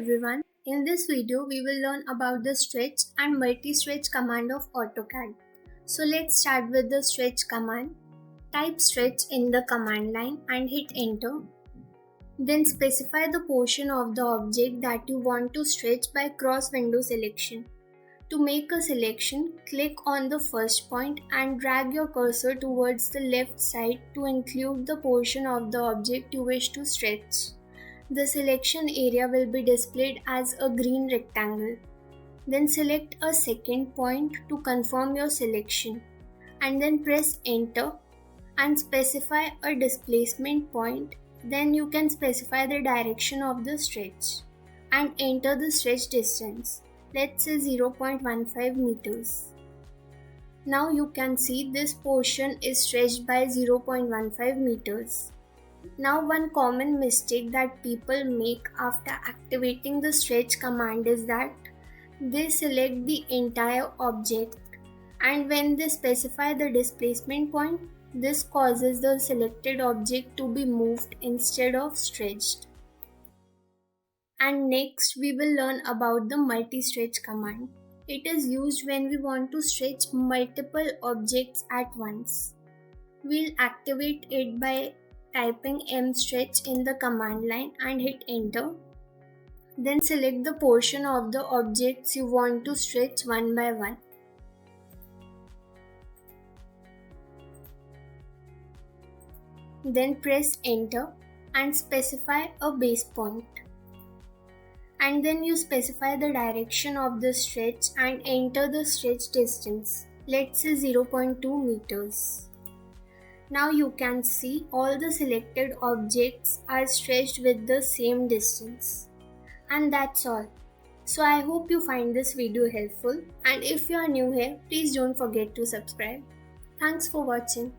everyone. In this video, we will learn about the stretch and multi-stretch command of AutoCAD. So let's start with the stretch command. Type stretch in the command line and hit enter. Then specify the portion of the object that you want to stretch by cross window selection. To make a selection, click on the first point and drag your cursor towards the left side to include the portion of the object you wish to stretch. The selection area will be displayed as a green rectangle. Then select a second point to confirm your selection and then press enter and specify a displacement point. Then you can specify the direction of the stretch and enter the stretch distance. Let's say 0.15 meters. Now you can see this portion is stretched by 0.15 meters. Now one common mistake that people make after activating the stretch command is that they select the entire object, and when they specify the displacement point, this causes the selected object to be moved instead of stretched. And next we will learn about the multi-stretch command. It is used when we want to stretch multiple objects at once. We'll activate it by typing MSTRETCH in the command line and hit enter. Then select the portion of the objects you want to stretch one by one. Then press enter and specify a base point. And then you specify the direction of the stretch and enter the stretch distance. Let's say 0.2 meters. Now you can see all the selected objects are stretched with the same distance. And that's all. So I hope you find this video helpful, and if you are new here, please don't forget to subscribe. Thanks for watching.